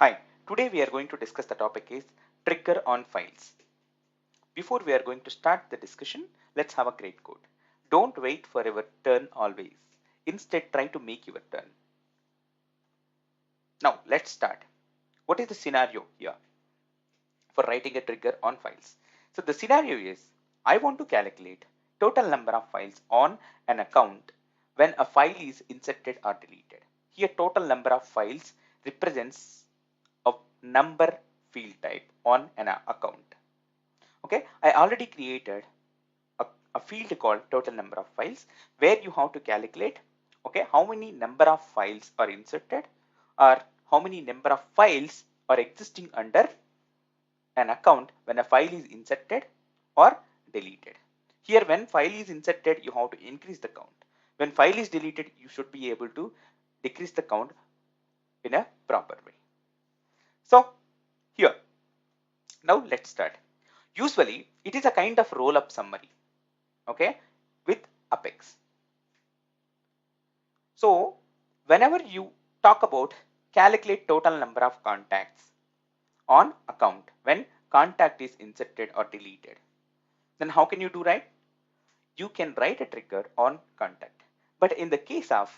Hi, today we are going to discuss the topic is trigger on files. Before we are going to start the discussion, let's have a great quote. Don't wait for your turn always. Instead, try to make your turn. Now, let's start. What is the scenario here for writing a trigger on files? So the scenario is, I want to calculate total number of files on an account when a file is inserted or deleted. Here, total number of files represents a number field type on an account. Okay, I already created a field called total number of files where you have to calculate okay how many number of files are inserted or how many number of files are existing under an account when a file is inserted or deleted. Here when file is inserted you have to increase the count. When file is deleted you should be able to decrease the count in a proper way. So here now let's start. Usually it is a kind of roll up summary okay with Apex. So whenever you talk about calculate total number of contacts on account when contact is inserted or deleted, then how can you do right? You can write a trigger on contact. But in the case of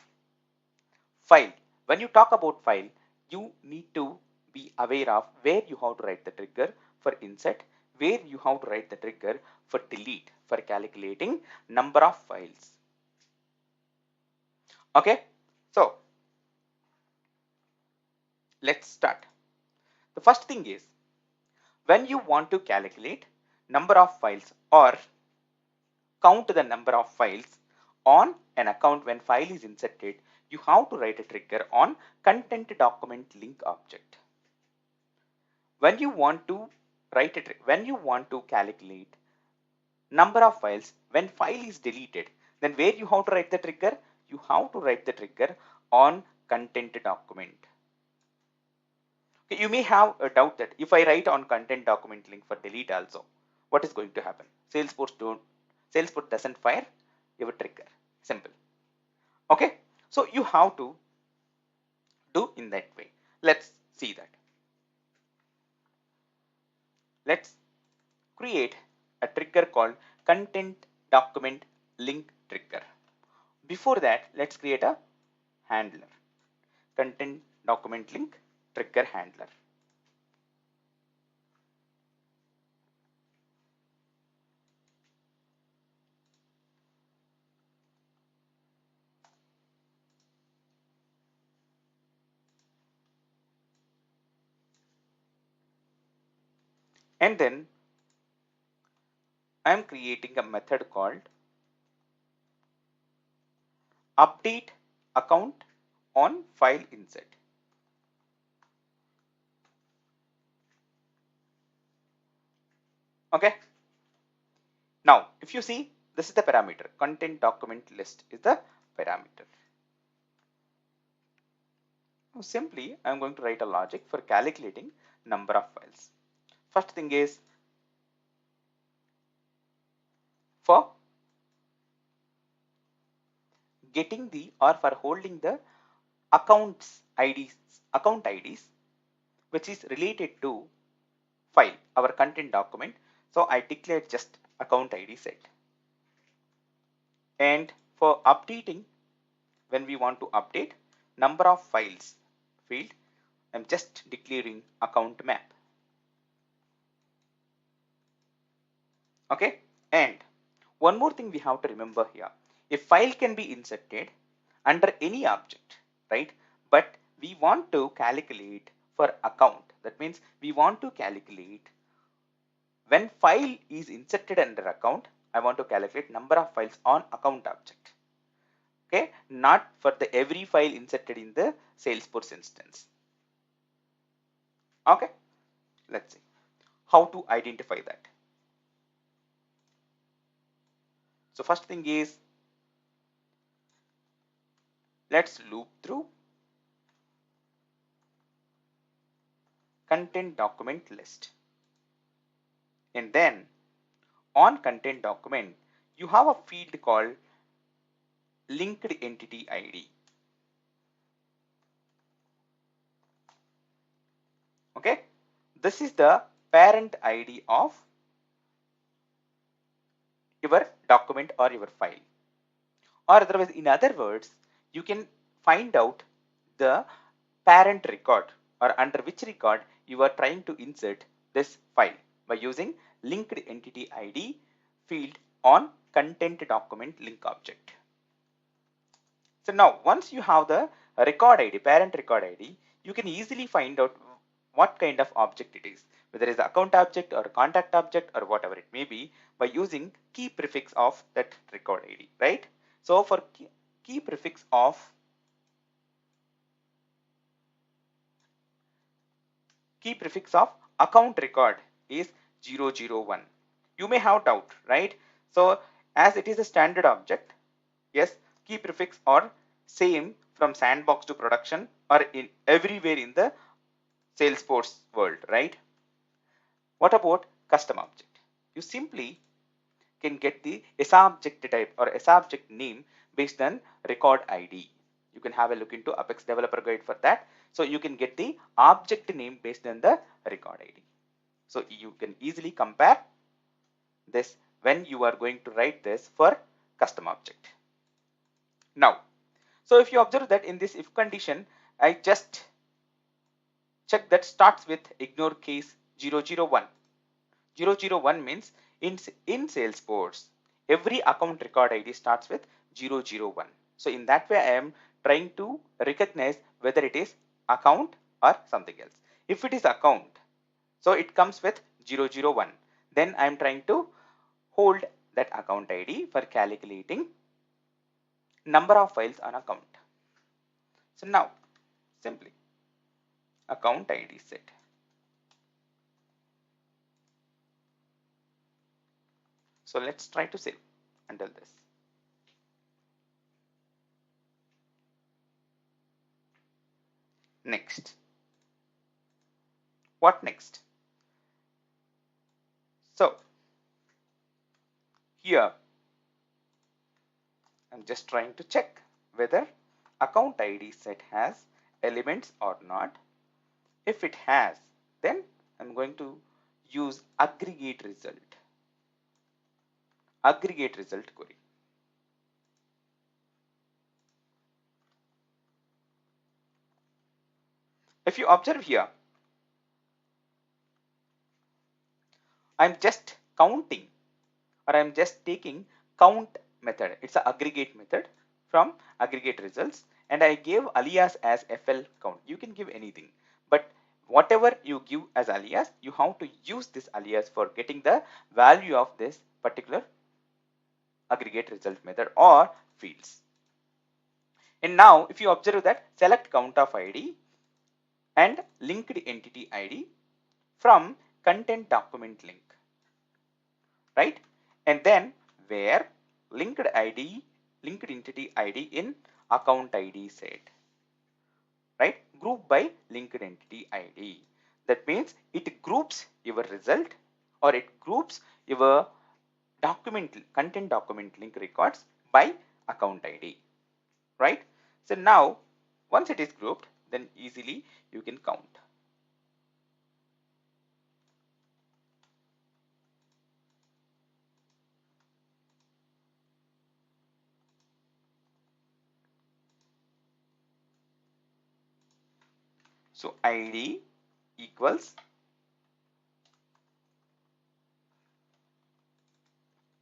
file, when you talk about file, you need to be aware of where you have to write the trigger for insert, where you have to write the trigger for delete for calculating number of files. Okay, so let's start. The first thing is when you want to calculate number of files or count the number of files on an account when file is inserted, you have to write a trigger on content document link object. When you want to when you want to calculate number of files when file is deleted, then where you have to write the trigger? You have to write the trigger on content document. Okay, you may have a doubt that if I write on content document link for delete also, what is going to happen? Salesforce doesn't fire your trigger. Simple. Okay, so you have to do in that way. Let's see that. Let's create a trigger called content document link trigger. Before that, let's create a handler, content document link trigger handler. And then I am creating a method called update account on file insert. Okay. Now, if you see, this is the parameter. Content document list is the parameter. Now, simply, I am going to write a logic for calculating number of files. First thing is for getting the or for holding the account IDs, which is related to file, our content document. So I declared just account ID set. And for updating, when we want to update number of files field, I'm just declaring account map. Okay, and one more thing we have to remember here. A file can be inserted under any object, right? But we want to calculate for account. That means we want to calculate when file is inserted under account, I want to calculate number of files on account object. Okay, not for the every file inserted in the Salesforce instance. Okay, let's see how to identify that. So first thing is, let's loop through content document list. And then on content document, you have a field called linked entity ID. this is the parent ID of your document or your file. Or otherwise, in other words, you can find out the parent record or under which record you are trying to insert this file by using linked entity ID field on content document link object. So now once you have the record ID, parent record ID, you can easily find out what kind of object it is, whether it is account object or contact object or whatever it may be, by using key prefix of that record ID, right? So for key prefix of account record is 001. You may have doubt, right? So as it is a standard object, yes, key prefix are same from sandbox to production or in everywhere in the Salesforce world, right? What about custom object? You simply can get the subject type or subject name based on record ID. You can have a look into Apex Developer Guide for that. So you can get the object name based on the record ID. So you can easily compare this when you are going to write this for custom object. Now, so if you observe that in this if condition, I just check that starts with ignore case 001. 001 means in Salesforce, every account record ID starts with 001. So in that way, I am trying to recognize whether it is account or something else. If it is account, so it comes with 001. Then I am trying to hold that account ID for calculating number of files on account. So now simply account ID set. So let's try to save until this. Next. What next? So here I'm just trying to check whether account ID set has elements or not. If it has, then I'm going to use aggregate result query. If you observe here, I'm just counting or I'm just taking count method. It's an aggregate method from aggregate results, and I gave alias as FL count. You can give anything, but whatever you give as alias, you have to use this alias for getting the value of this particular aggregate result method or fields. And now if you observe that, select count of ID and linked entity ID from content document link, right? And then where linked entity ID in account ID set, right? Group by linked entity ID. That means it groups your result or it groups your content document link records by account ID, right? So now once it is grouped, then easily you can count. So ID equals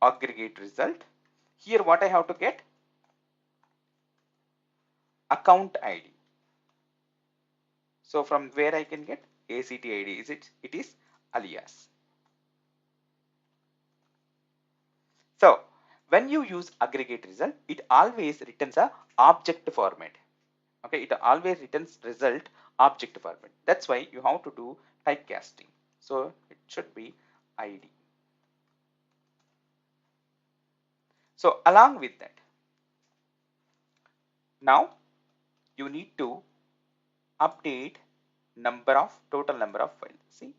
aggregate result. Here what I have to get? Account ID. So from where I can get ACT ID? It is alias. So when you use aggregate result, it always returns a object format. Okay, it always returns result object format. That's why you have to do typecasting. So it should be ID. So along with that, now you need to update total number of files. See,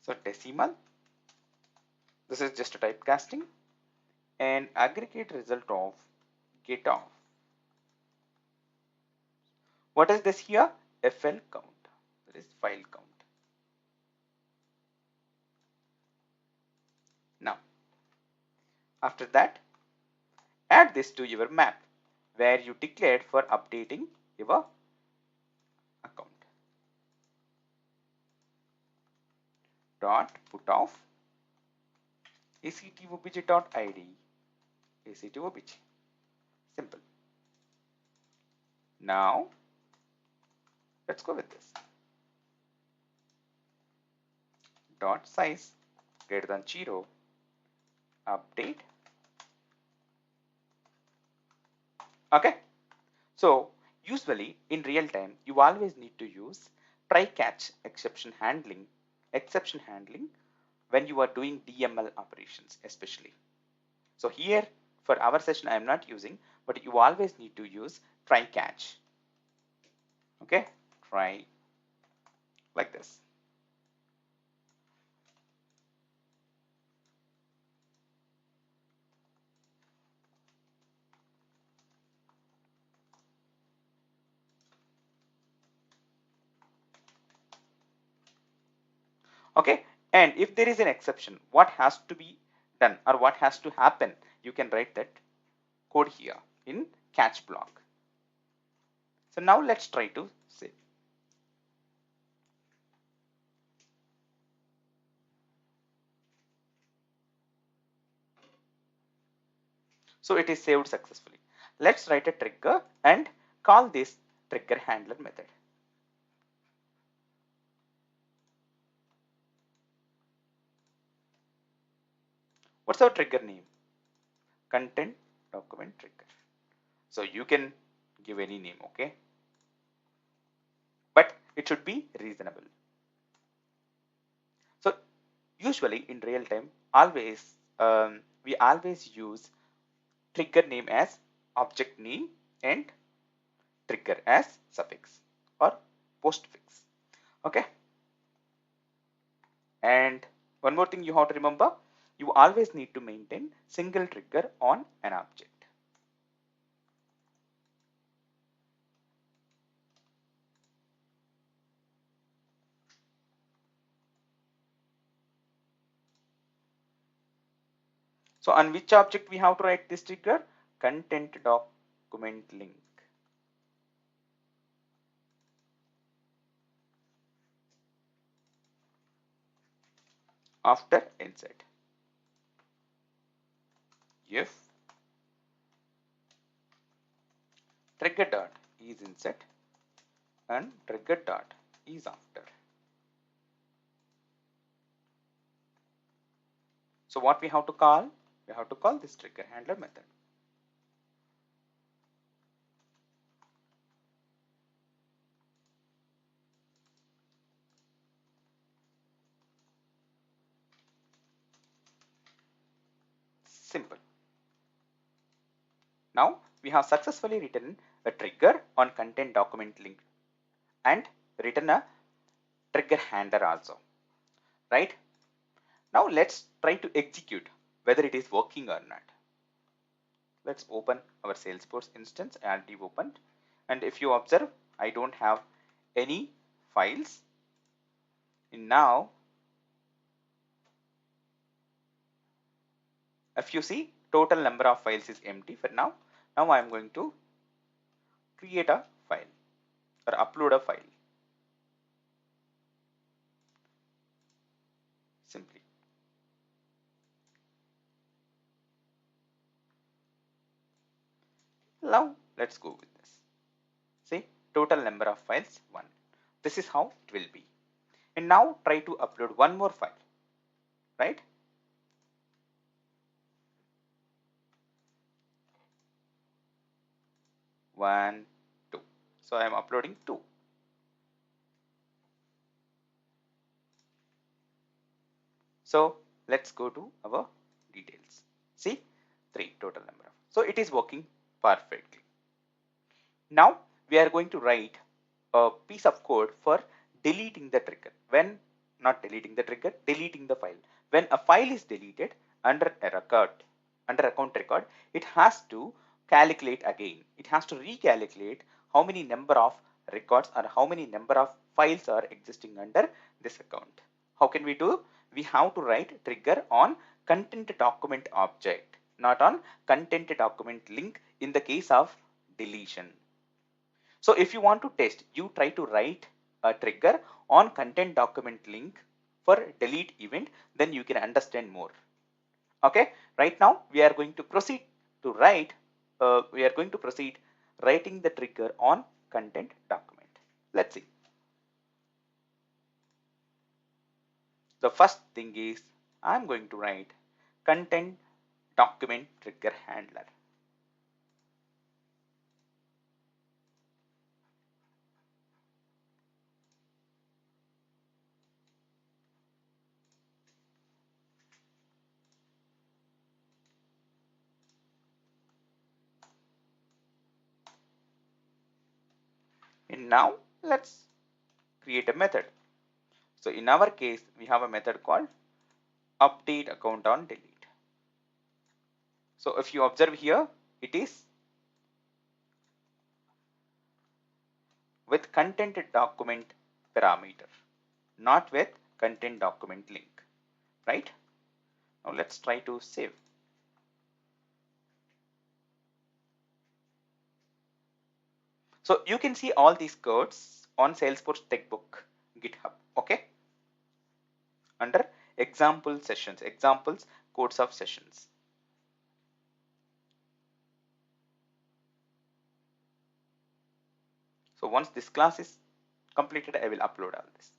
so decimal, this is just a typecasting, and aggregate result of get off. What is this here? fl count, that is file count. Now after that, add this to your map where you declared for updating your account. Dot put off actobj.id actobj. Simple. Now let's go with this. Dot size greater than 0 update. Okay. So usually in real time you always need to use try catch exception handling when you are doing DML operations especially. So here for our session I am not using, but you always need to use try catch. Okay, try like this. Okay, and if there is an exception, what has to be done or what has to happen, you can write that code here in catch block. So now let's try to save. So it is saved successfully. Let's write a trigger and call this trigger handler method. What's our trigger name? Content document trigger. So you can give any name, okay? But it should be reasonable. So usually in real time, we always use trigger name as object name and trigger as suffix or postfix. Okay. And one more thing you have to remember, you always need to maintain single trigger on an object. So on which object we have to write this trigger? Content document link. After insert, if trigger dot is insert and trigger dot is after. So what we have to call? We have to call this trigger handler method. Simple. Now we have successfully written a trigger on content document link and written a trigger handler also, right? Now let's try to execute whether it is working or not. Let's open our Salesforce instance and leave opened. And if you observe, I don't have any files. And now, if you see, total number of files is empty for now. Now I am going to create a file or upload a file. Simply. Now let's go with this. See, total number of files 1. This is how it will be. And now try to upload one more file, right? One, two. So I am uploading 2. So let's go to our details. See, 3 total number. So it is working perfectly. Now we are going to write a piece of code for deleting the trigger. When not deleting the trigger, deleting the file. When a file is deleted under a record, under account record, it has to calculate again. It has to recalculate how many number of records or how many number of files are existing under this account. How can we do? We have to write trigger on content document object, not on content document link in the case of deletion. So if you want to test, you try to write a trigger on content document link for delete event, then you can understand more. Okay, right now we are going to proceed to write, writing the trigger on content document. Let's see. The first thing is I'm going to write content document trigger handler. And now let's create a method. So in our case, we have a method called update account on delete. So if you observe here, it is with content document parameter, not with content document link, right? Now let's try to save. So you can see all these codes on Salesforce Textbook GitHub, okay? Under example sessions, examples, codes of sessions. So once this class is completed, I will upload all this.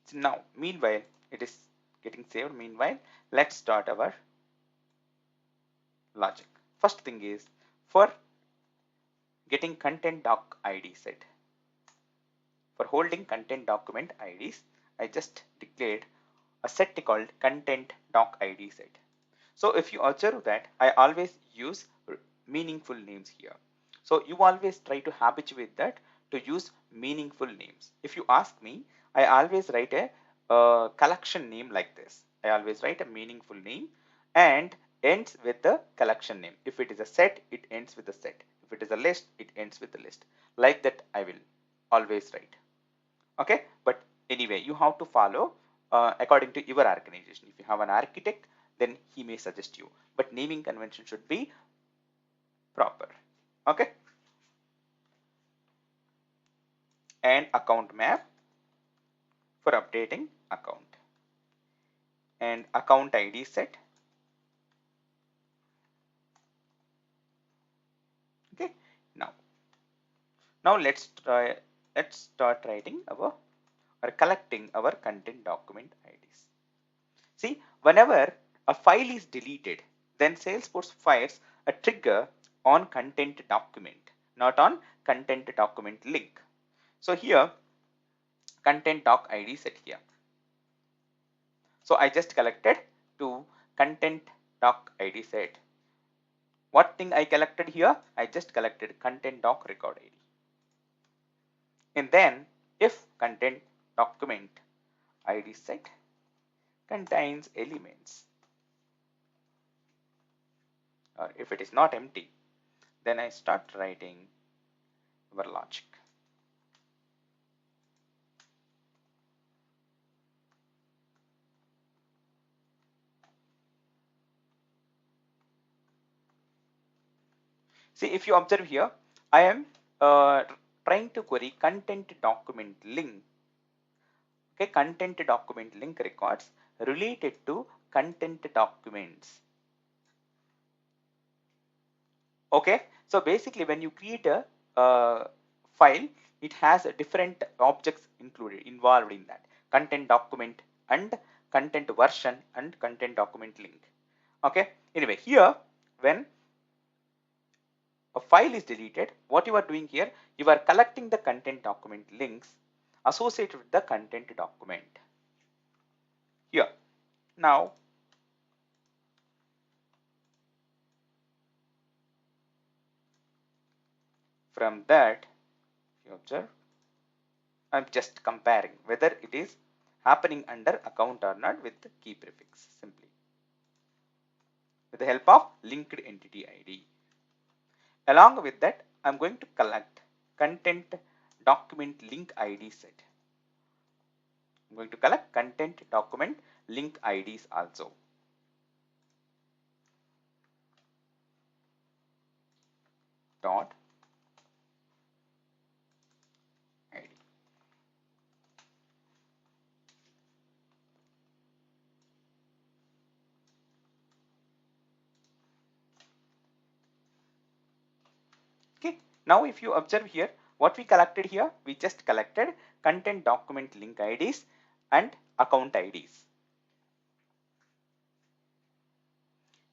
So now, meanwhile, it is getting saved. Meanwhile, let's start our logic. First thing is for getting content doc ID set. For holding content document IDs, I just declared a set called content doc ID set. So if you observe that, I always use meaningful names here. So you always try to habituate that to use meaningful names. If you ask me, I always write a collection name like this. I always write a meaningful name and ends with the collection name. If it is a set, it ends with a set. If it is a list, it ends with a list. Like that I will always write. Okay, but anyway, you have to follow according to your organization. If you have an architect, then he may suggest you, but naming convention should be proper. Okay, and account map for updating account and account ID set. Okay, now let's start writing our or collecting our content document IDs. See, whenever a file is deleted, then Salesforce fires a trigger on content document, not on content document link. So here, content doc ID set here. So I just collected to content doc ID set. What thing I collected here? I just collected content doc record ID. And then if content document ID set contains elements, or if it is not empty, then I start writing our logic. See, if you observe here, I am trying to query content document link. Okay, content document link records related to content documents. Okay, so basically when you create a file, it has a different objects involved in that: content document and content version and content document link. Okay, anyway, here when a file is deleted, what you are doing here, you are collecting the content document links associated with the content document here. Now from that, you observe, I'm just comparing whether it is happening under account or not with the key prefix simply. the help of linked entity ID. Along with that, I'm going to collect content document link ID set. I'm going to collect content document link IDs also. Dot ID. Okay. Now if you observe here, what we collected here, we just collected content document link IDs and account IDs.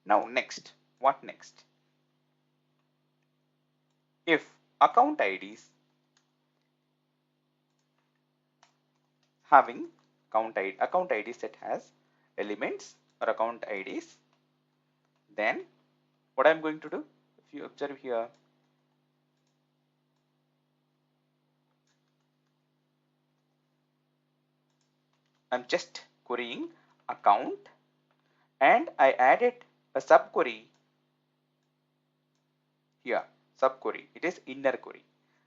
Now next, what next? If account IDs having account ID set has elements or account IDs, then what I'm going to do, if you observe here, I'm just querying account and I added a subquery here. Subquery, it is inner query,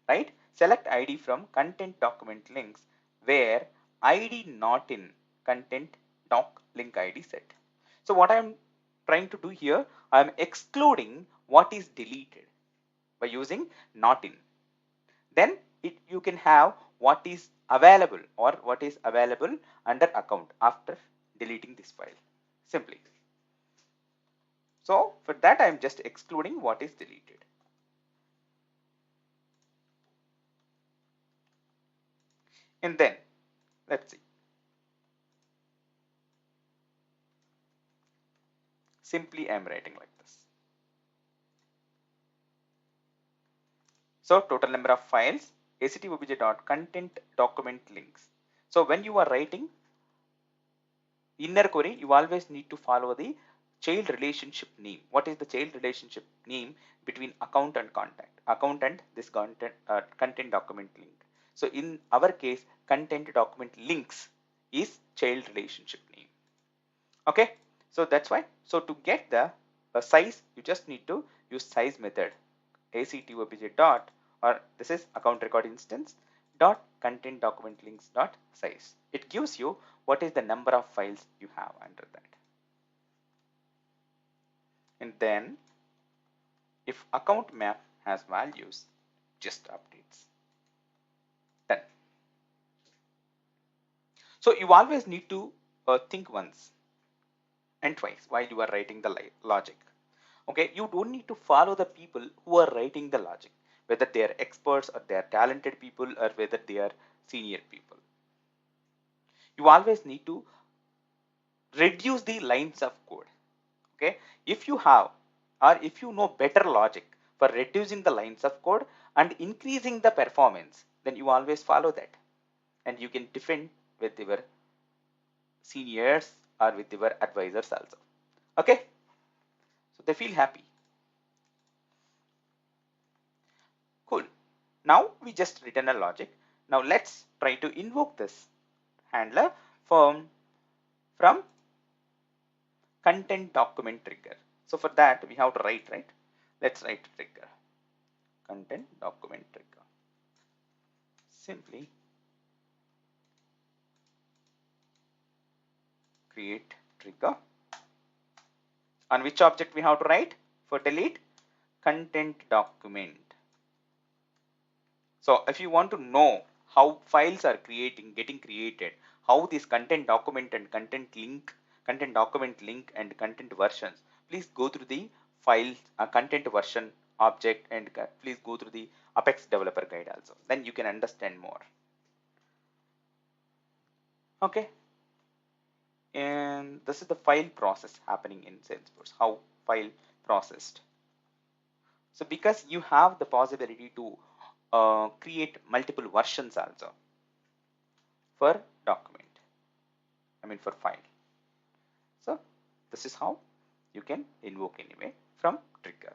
right? Select ID from content document links where ID not in content doc link ID set. So what I'm trying to do here, I'm excluding what is deleted by using not in. Then you can have what is available or what is available under account after deleting this file simply. So for that, I'm just excluding what is deleted. And then let's see. Simply I'm writing like this. So total number of files, actobj.content document links. So when you are writing inner query, you always need to follow the child relationship name. What is the child relationship name between account and contact? Account and this content document link. So in our case, content document links is child relationship name. Okay, so that's why. So to get the size, you just need to use size method. actobj dot, or this is account record instance dot content document links dot size. It gives you what is the number of files you have under that. And then if account map has values, just updates. Done. So you always need to think once and twice while you are writing the logic. Okay, you don't need to follow the people who are writing the logic, whether they are experts or they are talented people or whether they are senior people. You always need to reduce the lines of code. Okay, if you have or if you know better logic for reducing the lines of code and increasing the performance, then you always follow that and you can defend with your seniors or with your advisors also. Okay, so they feel happy. Cool. Now we just written a logic. Now let's try to invoke this handler from content document trigger. So for that we have to write, right? Let's write trigger, content document trigger. Simply create trigger. On which object we have to write for delete? Content document. So if you want to know how files are getting created, how this content document and content document link and content versions, please go through the files, content version object, and please go through the Apex developer guide also. Then you can understand more. Okay. And this is the file process happening in Salesforce, how file processed. So because you have the possibility to create multiple versions also for document, for file. So this is how you can invoke anyway from trigger.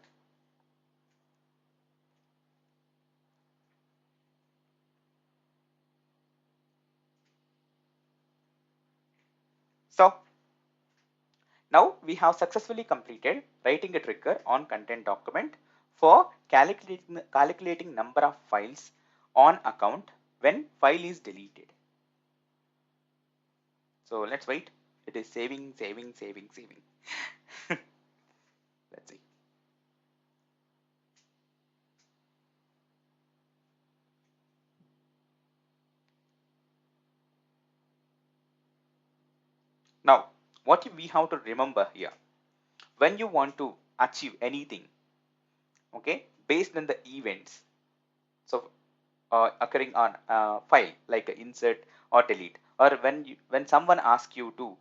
So Now we have successfully completed writing a trigger on content document for calculating number of files on account when file is deleted. So let's wait. It is saving. Let's see. Now, what we have to remember here, when you want to achieve anything, okay, based on the events, so occurring on a file like a insert or delete, or when someone asks you to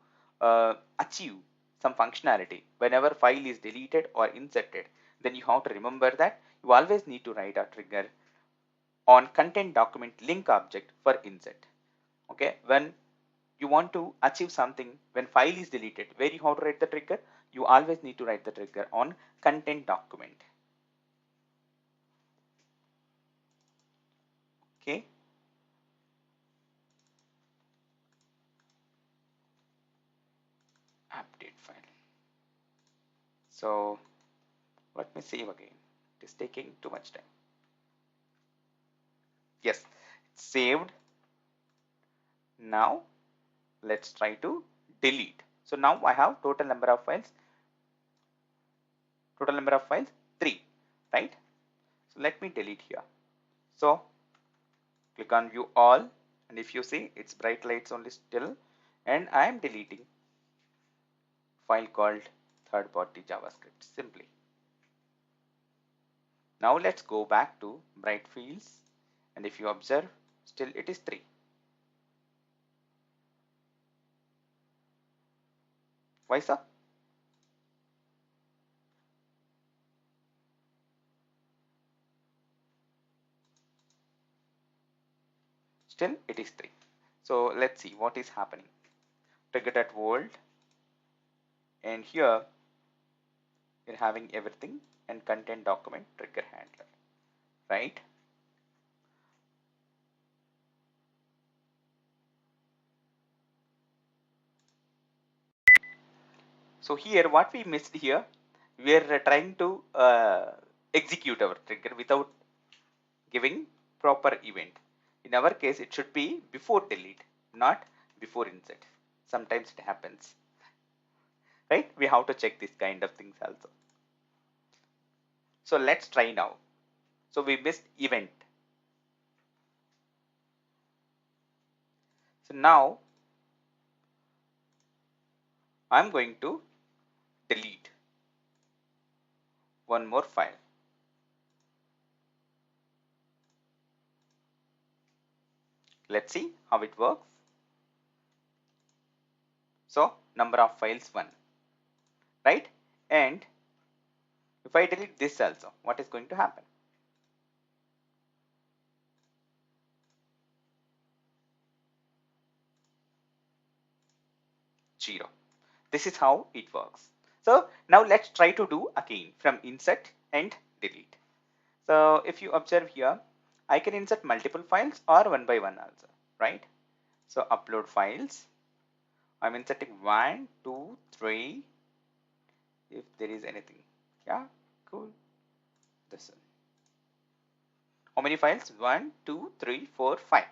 achieve some functionality whenever file is deleted or inserted, then you have to remember that you always need to write a trigger on content document link object for insert. Okay, when you want to achieve something when file is deleted, where you have to write the trigger, you always need to write the trigger on content document. Okay, update file. So let me save again. It is taking too much time. Yes, it's saved. Now let's try to delete. So now I have total number of files. Total number of files 3, right? So let me delete here. So click on view all, and if you see it's bright lights only still, and I am deleting file called third party JavaScript simply. Now let's go back to bright fields, and if you observe still it is 3. Why so? Still it is 3. So let's see what is happening. Trigger.world, and here you're having everything, and content document trigger handler, right? So here what we missed here, we are trying to execute our trigger without giving proper event. In our case it should be before delete, not before insert. Sometimes it happens, right? We have to check this kind of things also. So let's try now. So we missed event. So now I'm going to delete one more file. Let's see how it works. So number of files 1, right? And if I delete this also, what is going to happen? 0. This is how it works. So now let's try to do again from insert and delete. So if you observe here, I can insert multiple files or one by one also, right? So upload files. I'm inserting 1, 2, 3. If there is anything, yeah, cool. This one. How many files? 1, 2, 3, 4, 5.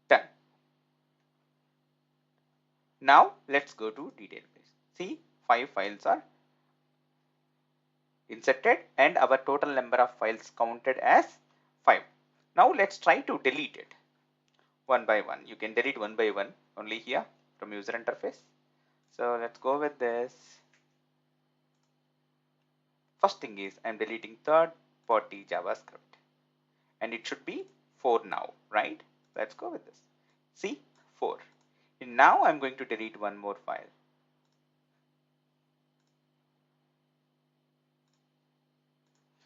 Done. Now let's go to detail. See, 5 files are inserted and our total number of files counted as 5. Now let's try to delete it one by one. You can delete one by one only here from user interface. So let's go with this. First thing is I'm deleting third party JavaScript, and it should be 4 now, right? Let's go with this. See, 4. And now I'm going to delete one more file.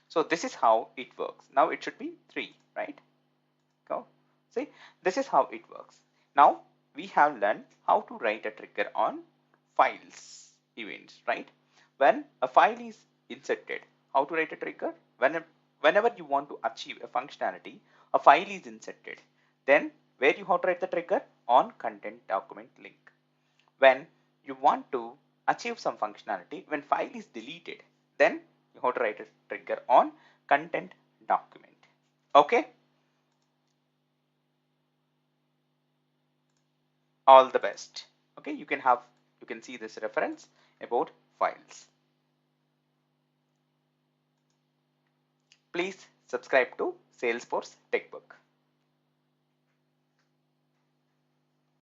So this is how it works. Now it should be 3, right? Go. See, this is how it works. Now we have learned how to write a trigger on files events, right? When a file is inserted, how to write a trigger? Whenever you want to achieve a functionality, a file is inserted. Then where you have to write the trigger? On content document link. When you want to achieve some functionality, when file is deleted, then you have to write a trigger on content document. Okay. All the best. Okay, you can see this reference about files. Please subscribe to Salesforce Textbook.